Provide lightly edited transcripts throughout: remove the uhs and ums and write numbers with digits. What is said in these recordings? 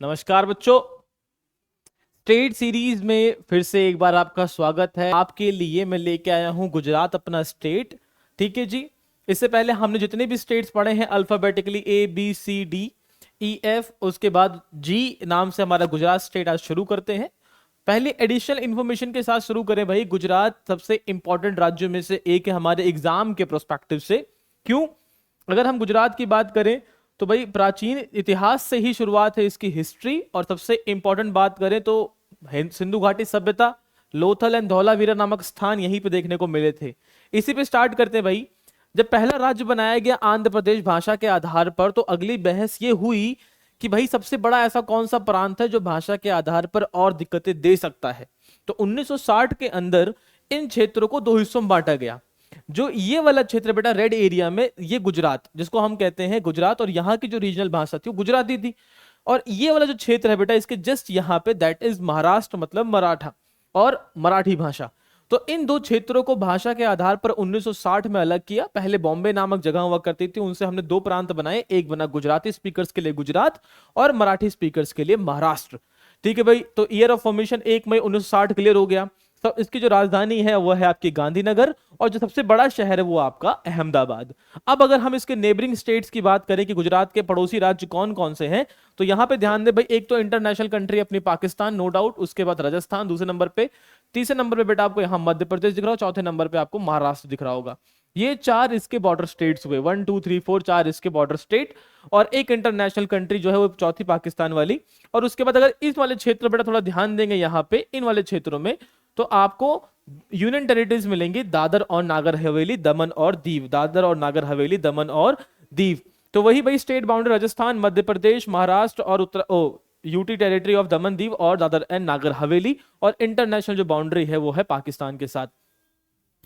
नमस्कार बच्चों, state series में फिर से एक बार आपका स्वागत है। आपके लिए मैं लेके आया हूं गुजरात अपना स्टेट। ठीक है जी। इससे पहले हमने जितने भी स्टेट्स पढ़े हैं अल्फाबेटिकली ABCDEF, उसके बाद जी नाम से हमारा गुजरात स्टेट आज शुरू करते हैं। पहले एडिशनल इंफॉर्मेशन के साथ शुरू करें भाई। गुजरात सबसे इंपॉर्टेंट राज्यों में से एक है हमारे एग्जाम के प्रोस्पेक्टिव से। क्यों? अगर हम गुजरात की बात करें तो भाई प्राचीन इतिहास से ही शुरुआत है इसकी हिस्ट्री। और सबसे इंपॉर्टेंट बात करें तो सिंधु घाटी सभ्यता, लोथल एंड धौलावीरा नामक स्थान यहीं पे देखने को मिले थे। इसी पे स्टार्ट करते हैं भाई। जब पहला राज्य बनाया गया आंध्र प्रदेश भाषा के आधार पर, तो अगली बहस ये हुई कि भाई सबसे बड़ा ऐसा कौन सा प्रांत है जो भाषा के आधार पर और दिक्कतें दे सकता है। तो 1960 के अंदर इन क्षेत्रों को दो हिस्सों में बांटा गया। जो ये वाला क्षेत्र बेटा रेड एरिया में, ये गुजरात जिसको हम कहते हैं गुजरात, और यहाँ की जो रीजनल भाषा थी वो गुजराती थी। और ये वाला जो क्षेत्र है बेटा इसके जस्ट यहाँ पे दैट इज महाराष्ट्र, मतलब मराठा और मराठी भाषा। तो इन दो क्षेत्रों को भाषा के आधार पर 1960 में अलग किया। पहले बॉम्बे नामक जगह हुआ करती थी, उनसे हमने दो प्रांत बनाए, एक बना गुजराती स्पीकर्स के लिए गुजरात और मराठी स्पीकर्स के लिए महाराष्ट्र। ठीक है भाई। तो ईयर ऑफ फॉर्मेशन 1 मई 1960 क्लियर हो गया। तो इसकी जो राजधानी है वो है आपकी गांधीनगर, और जो सबसे बड़ा शहर है वो आपका अहमदाबाद। अब अगर हम इसके नेबरिंग स्टेट्स की बात करें कि गुजरात के पड़ोसी राज्य कौन कौन से हैं, तो यहां पे ध्यान दे भाई। एक तो इंटरनेशनल कंट्री अपनी पाकिस्तान, नो डाउट। उसके बाद राजस्थान दूसरे नंबर पे। तीसरे नंबर पे बेटा आपको यहाँ मध्य प्रदेश दिख रहा हो। चौथे नंबर पे आपको महाराष्ट्र दिख रहा होगा। ये चार इसके बॉर्डर स्टेट्स हुए। 1 2 3 4 चार इसके बॉर्डर स्टेट, और एक इंटरनेशनल कंट्री जो है वो चौथी पाकिस्तान वाली। और उसके बाद अगर इस वाले क्षेत्र बेटा थोड़ा ध्यान देंगे यहाँ पे इन वाले क्षेत्रों में, तो आपको यूनियन टेरिटरीज मिलेंगी दादर और नागर हवेली, दमन और दीव। दादर और नागर हवेली, दमन और दीव। तो वही भाई स्टेट बाउंड्री राजस्थान, मध्य प्रदेश, महाराष्ट्र और UT territory of Daman Diu और दादर एंड नागर हवेली। और इंटरनेशनल जो बाउंड्री है वो है पाकिस्तान के साथ।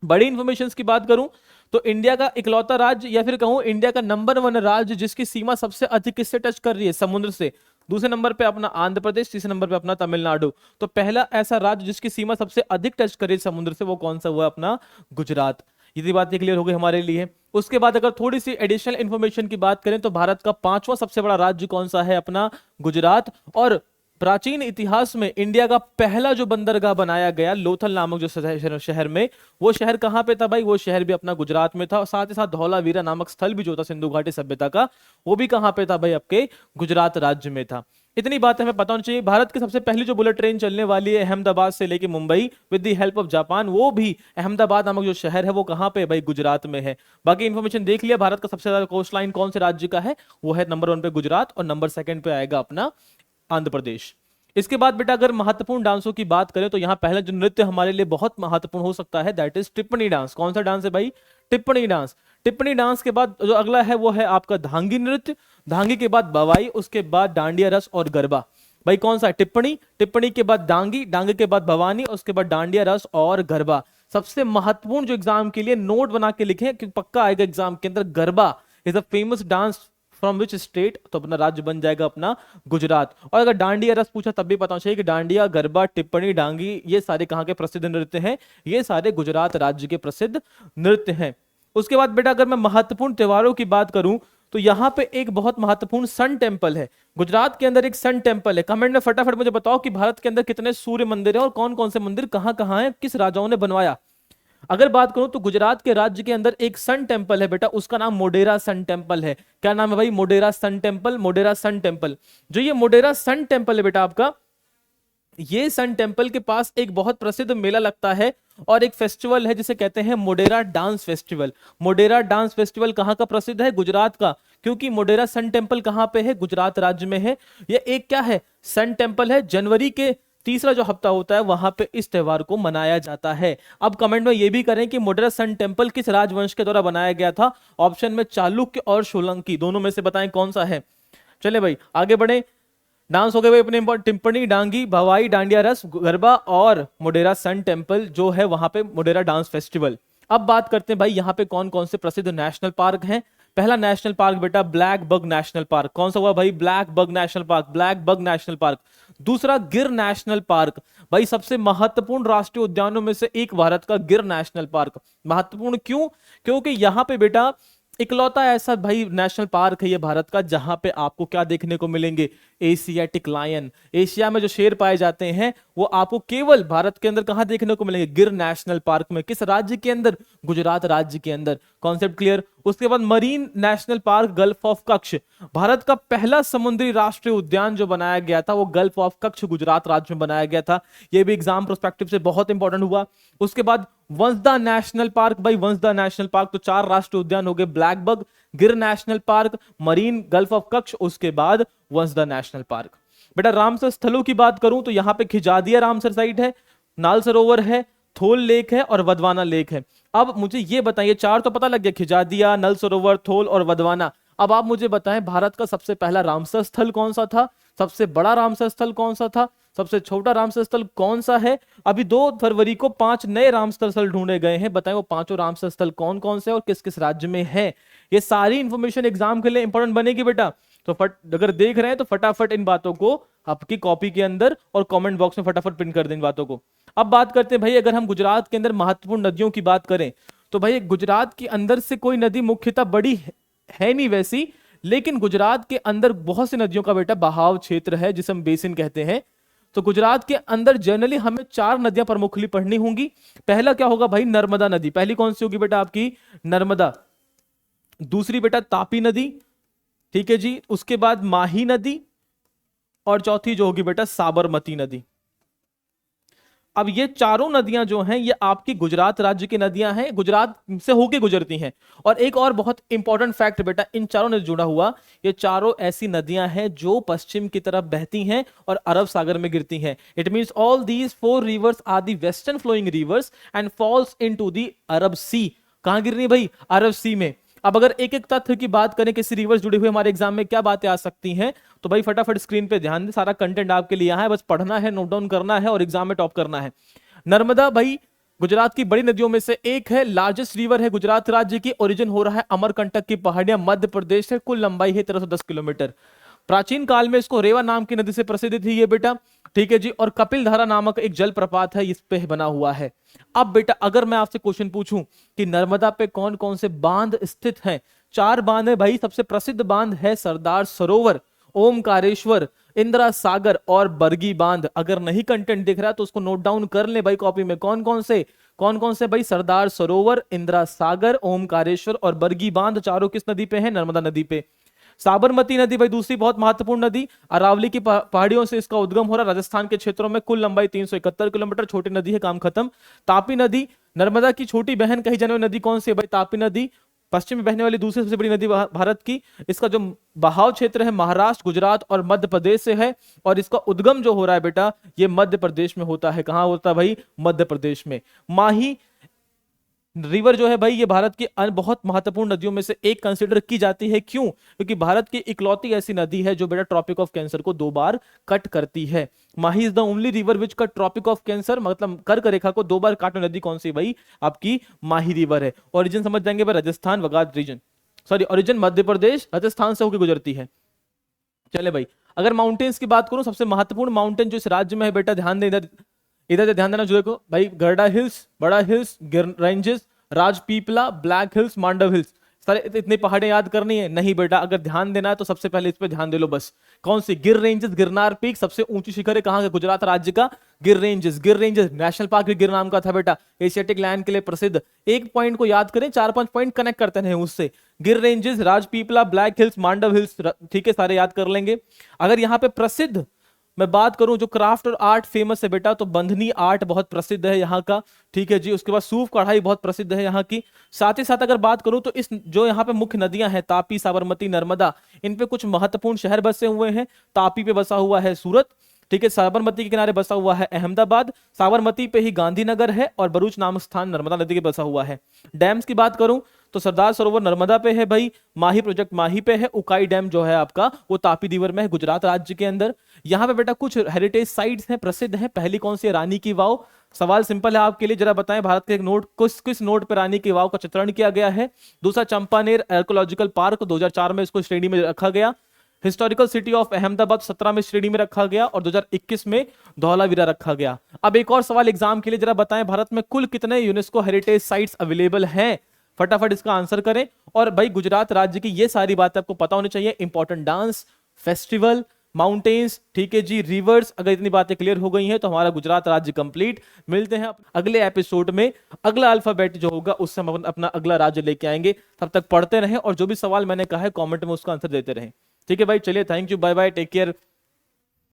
बड़ी इंफॉर्मेशन की बात करूं तो इंडिया का इकलौता राज्य, या फिर कहूं इंडिया का नंबर 1 राज्य जिसकी सीमा सबसे अधिक किससे टच कर रही है, समुद्र से। दूसरे नंबर पे अपना आंध्र प्रदेश, तीसरे नंबर पे अपना तमिलनाडु। तो पहला ऐसा राज्य जिसकी सीमा सबसे अधिक टच कर रही है समुद्र से, वो कौन सा हुआ? अपना गुजरात। ये बात क्लियर हो गई हमारे लिए। उसके बाद अगर थोड़ी सी एडिशनल इंफॉर्मेशन की बात करें तो भारत का 5वां सबसे बड़ा राज्य कौन सा है? अपना गुजरात। और प्राचीन इतिहास में इंडिया का पहला जो बंदरगाह बनाया गया लोथल नामक जो शहर में, वो शहर कहां पे था भाई? वो शहर भी अपना गुजरात में था। और साथ ही साथ धौलावीरा नामक स्थल भी जो था सिंधु घाटी सभ्यता का, वो भी कहां पे था भाई? आपके गुजरात राज्य में था। इतनी बात हमें पता होनी चाहिए। भारत की सबसे पहली जो बुलेट ट्रेन चलने वाली है अहमदाबाद से लेके Mumbai with the help of Japan, वो भी अहमदाबाद नामक जो शहर है वो कहां पे भाई? गुजरात में है। बाकी इंफॉर्मेशन देख लिया। भारत का सबसे ज्यादा कोस्ट लाइन कौन से राज्य का है? वो है नंबर 1 पे गुजरात, और नंबर 2 पे आएगा अपना आंध्र प्रदेश। इसके बाद बेटा अगर महत्वपूर्ण डांसों की बात करें तो यहां पहला जो नृत्य हमारे लिए बहुत महत्वपूर्ण हो सकता है दैट इज टिप्पणी डांस। कौन सा डांस है भाई? टिप्पणी डांस। टिप्पणी डांस के बाद जो अगला है वो है आपका धांगी नृत्य। धांगी के बाद बवाई, उसके बाद डांडिया रस और गरबा। भाई कौन सा है? टिप्पणी। टिप्पणी के बाद डांगी, डांगी के बाद भवानी, उसके बाद डांडिया रस और गरबा। सबसे महत्वपूर्ण जो एग्जाम के लिए नोट बना के लिखे कि पक्का आएगा एग्जाम के अंदर, garba is a famous dance from which state? तो अपना राज्य बन जाएगा अपना गुजरात। और अगर डांडिया रस पूछा तब भी पता चाहिए कि डांडिया, गरबा, टिप्पणी, डांगी ये सारे कहां के प्रसिद्ध नृत्य हैं? ये सारे गुजरात राज्य के प्रसिद्ध नृत्य हैं। उसके बाद बेटा अगर मैं महत्वपूर्ण त्योहारों की बात करूं तो यहां पे एक बहुत महत्वपूर्ण सन टेम्पल है। गुजरात के अंदर एक सन टेम्पल है। कमेंट में फटाफट मुझे बताओ कि भारत के अंदर कितने सूर्य मंदिर है और कौन कौन से मंदिर कहां कहां है, किस राजाओं ने बनवाया। अगर बात करूं तो गुजरात के राज्य के अंदर एक सन टेम्पल है बेटा, उसका नाम मोडेरा सन टेम्पल है। क्या नाम है भाई? Modhera sun temple. Modhera sun temple. जो ये मोडेरा सन टेम्पल है बेटा आपका, ये सन टेम्पल के पास एक बहुत प्रसिद्ध मेला लगता है और एक फेस्टिवल है जिसे कहते हैं Modhera dance festival. Modhera dance festival कहां का प्रसिद्ध है? गुजरात का। क्योंकि मोडेरा सन टेम्पल कहां पे है? गुजरात राज्य में है। यह एक क्या है? सन टेम्पल है। जनवरी के तीसरा जो हफ्ता होता है वहां पे इस त्योहार को मनाया जाता है। अब कमेंट में ये भी करें कि मोडेरा सन टेम्पल किस राजवंश के द्वारा बनाया गया था? ऑप्शन में चालुक्य और सोलंकी, दोनों में से बताएं कौन सा है। चले भाई आगे बढ़े। डांस हो गए भाई अपने, टिप्पणी, डांगी, भवाई, डांडिया रस, गरबा और मोडेरा सन टेम्पल जो है वहां पे मोडेरा डांस फेस्टिवल। अब बात करते हैं भाई यहाँ पे कौन कौन से प्रसिद्ध नेशनल पार्क हैं। पहला नेशनल पार्क बेटा ब्लैक बग नेशनल पार्क। कौन सा हुआ भाई? Black bug national park, black bug national park. दूसरा गिर नेशनल पार्क। भाई सबसे महत्वपूर्ण राष्ट्रीय उद्यानों में से एक भारत का गिर नेशनल पार्क। महत्वपूर्ण क्यों? क्योंकि यहां पे बेटा इकलौता ऐसा भाई नेशनल पार्क है ये भारत का जहां पे आपको क्या देखने को मिलेंगे, एशियाटिक लायन। एशिया में जो शेर पाए जाते हैं वो आपको केवल भारत के अंदर कहां देखने को मिलेंगे, गिर नेशनल पार्क में। किस राज्य के अंदर, गुजरात राज्य के अंदर। Concept clear. उसके बाद marine national park gulf of Kutch, Bharat का पहला समुद्री राष्ट्रीय उद्यान जो बनाया गया था वो गल्फ ऑफ कच्छ गुजरात राज्य में बनाया गया था। ये भी एग्जाम प्रोस्पेक्टिव से बहुत इंपॉर्टेंट हुआ। उसके बाद वंसदा नेशनल पार्क, भाई वंसदा नेशनल पार्क तो 4 राष्ट्रीय उद्यान हो गए, ब्लैकबक, गिर national park, marine, gulf of Kutch, उसके बाद वंसदा नेशनल पार्क। बेटा रामसर स्थलों की बात करूं तो यहां पे खिजादिया रामसर साइट है, नाल सरोवर है, थोल लेक है और वदवाना लेक है। अब मुझे ये बताइए, 4 तो पता लग गया, खिजादिया, नल सरोवर, थोल और वदवाना। अब आप मुझे बताएं भारत का सबसे पहला रामसर स्थल कौन सा था, सबसे बड़ा रामसर स्थल कौन सा था, सबसे छोटा रामसर स्थल कौन सा है। अभी 2 फरवरी को 5 नए रामसर स्थल ढूंढे गए हैं, बताएं वो 5 रामसर स्थल कौन कौन से और किस किस राज्य में है। ये सारी इंफॉर्मेशन एग्जाम के लिए इंपॉर्टेंट बनेगी बेटा। तो अगर देख रहे हैं तो फटाफट इन बातों को आपकी कॉपी के अंदर और कमेंट बॉक्स में फटाफट प्रिंट कर दें इन बातों को। अब बात करते हैं भाई, अगर हम गुजरात के अंदर महत्वपूर्ण नदियों की बात करें तो भाई गुजरात के अंदर से कोई नदी मुख्यतः बड़ी है नहीं वैसी, लेकिन गुजरात के अंदर बहुत सी नदियों का बेटा बहाव क्षेत्र है जिसे हम बेसिन कहते हैं। तो गुजरात के अंदर जनरली हमें 4 नदियां प्रमुखली पढ़नी होंगी। पहला क्या होगा भाई, नर्मदा नदी। पहली कौन सी होगी बेटा आपकी, नर्मदा। दूसरी बेटा तापी नदी, ठीक है जी। उसके बाद माही नदी और चौथी जो होगी बेटा साबरमती नदी। अब ये चारों नदियां जो हैं ये आपकी गुजरात राज्य की नदियां हैं, गुजरात से होके गुजरती हैं। और एक और बहुत इंपॉर्टेंट फैक्ट बेटा इन चारों ने जुड़ा हुआ, ये चारों ऐसी नदियां हैं जो पश्चिम की तरफ बहती हैं और अरब सागर में गिरती हैं। It means all these 4 rivers are the western flowing rivers and falls into the Arab sea. कहां गिर रही है भाई, अरब सी में। अब अगर एक एक तथ्य की बात करें किसी रिवर्स जुड़े हुए हमारे एग्जाम में क्या बातें आ सकती हैं, तो भाई फटाफट स्क्रीन पे ध्यान दें, सारा कंटेंट आपके लिए यहाँ है, बस पढ़ना है, नोट डाउन करना है और एग्जाम में टॉप करना है। नर्मदा भाई गुजरात की बड़ी नदियों में से एक है, लार्जेस्ट रिवर है गुजरात राज्य की, ओरिजिन हो रहा है अमरकंटक की पहाड़ियां मध्य प्रदेश से, कुल लंबाई है 1310 किलोमीटर। प्राचीन काल में इसको रेवा नाम की नदी से प्रसिद्ध थी ये बेटा, ठीक है जी। और कपिल धारा नामक एक जल प्रपात है, इस पे बना हुआ है। अब बेटा अगर मैं आपसे क्वेश्चन पूछूं कि नर्मदा पे कौन कौन से बांध स्थित हैं, 4 बांध है भाई। सबसे प्रसिद्ध बांध है सरदार सरोवर, ओमकारेश्वर, इंदिरा सागर और बरगी बांध। अगर नहीं कंटेंट दिख रहा तो उसको नोट डाउन कर ले भाई कॉपी में, कौन कौन से भाई, सरदार सरोवर, इंदिरा सागर, ओमकारेश्वर और बरगी बांध, चारों किस नदी पे है, नर्मदा नदी पे। साबरमती नदी भाई दूसरी बहुत महत्वपूर्ण नदी, अरावली की पहाड़ियों से इसका उद्गम हो रहा है राजस्थान के क्षेत्रों में, कुल लंबाई 371 किलोमीटर, छोटी नदी है, काम खत्म। तापी नदी नर्मदा की छोटी बहन कही जाने वाली नदी कौन सी है भाई, तापी नदी, पश्चिम में बहने वाली दूसरी सबसे बड़ी नदी भारत की। इसका जो बहाव क्षेत्र है महाराष्ट्र, गुजरात और मध्य प्रदेश से है, और इसका उद्गम जो हो रहा है बेटा ये मध्य प्रदेश में होता है। कहां होता है भाई, मध्य प्रदेश में। माही रिवर जो है भाई ये भारत की बहुत महत्वपूर्ण नदियों में से एक कंसिडर की जाती है। क्यों, क्योंकि भारत की इकलौती ऐसी नदी है जो बेटा ट्रॉपिक ऑफ कैंसर को 2 बार कट करती है। Mahi is the only river which cut tropic of cancer, मतलब कर्क रेखा को 2 बार काटने नदी कौन सी भाई, आपकी माही रिवर है। ओरिजिन समझ जाएंगे भाई, Rajasthan Vagad region, sorry origin Madhya Pradesh, Rajasthan से होकर गुजरती है। चले भाई अगर माउंटेन्स की बात करूं, सबसे महत्वपूर्ण माउंटेन जो इस राज्य में है बेटा, ध्यान दे इधर ध्यान देना जो देखो भाई, गरडा हिल्स, बड़ा हिल्स, गिर ranges, Rajpipla, black hills, Mandav hills. सारे इतनी पहाड़ें याद करनी है नहीं बेटा, अगर ध्यान देना है तो सबसे पहले इस पे ध्यान दे लो बस। कौन सी, गिर रेंजेस, गिरनार पीक सबसे ऊंची शिखर है कहां का, गुजरात राज्य का गिर रेंजेस। गिर रेंजेस नेशनल पार्क भी गिर नाम का था बेटा, एशियाटिक लायन के लिए प्रसिद्ध। एक पॉइंट को याद करें, 4-5 पॉइंट कनेक्ट करते हैं उससे, गिर ranges, Rajpipla, black hills, Mandav hills, ठीक है सारे याद कर लेंगे। अगर यहाँ पे प्रसिद्ध मैं बात करूं जो क्राफ्ट और आर्ट फेमस है बेटा, तो बंधनी आर्ट बहुत प्रसिद्ध है यहाँ का, ठीक है जी। उसके बाद सूफ कढ़ाई बहुत प्रसिद्ध है यहाँ की। साथ ही साथ अगर बात करूं तो इस जो यहाँ पे मुख्य नदियां हैं तापी, साबरमती, नर्मदा, इन पे कुछ महत्वपूर्ण शहर बसे हुए हैं। तापी पे बसा हुआ है सूरत, ठीक है। साबरमती के किनारे बसा हुआ है अहमदाबाद, साबरमती पे ही गांधीनगर है, और भरूच नामक स्थान नर्मदा नदी के बसा हुआ है। डैम्स की बात करूं तो सरदार सरोवर नर्मदा पे है भाई, माही प्रोजेक्ट माही पे है, उकाई डैम जो है आपका वो तापी रिवर में है गुजरात राज्य के अंदर। यहाँ पे बेटा कुछ हेरिटेज साइट्स हैं, प्रसिद्ध हैं। पहली कौन सी है, रानी की वाव। सवाल सिंपल है आपके लिए, जरा बताएं भारत के एक नोट किस नोट पर रानी की वाव का चित्रण किया गया है। दूसरा चंपानेर आर्कोलॉजिकल पार्क, 2004 में इसको श्रेणी में रखा गया। हिस्टोरिकल सिटी ऑफ अहमदाबाद 17 में श्रेणी में रखा गया, और 2021 में धौलावीरा रखा गया। अब एक और सवाल एग्जाम के लिए, जरा बताएं भारत में कुल कितने यूनेस्को हेरिटेज साइट्स अवेलेबल हैं। फटाफट इसका आंसर करें। और भाई गुजरात राज्य की ये सारी बातें आपको पता होनी चाहिए, इंपॉर्टेंट डांस, फेस्टिवल, माउंटेन्स, ठीक है जी, रिवर्स। अगर इतनी बातें क्लियर हो गई हैं तो हमारा गुजरात राज्य कंप्लीट। मिलते हैं अगले एपिसोड में, अगला अल्फाबेट जो होगा उससे हम अपना अगला राज्य लेके आएंगे। तब तक पढ़ते रहें और जो भी सवाल मैंने कहा है कमेंट में उसका आंसर देते रहें। ठीक है भाई, चलिए, thank you, bye bye, take care.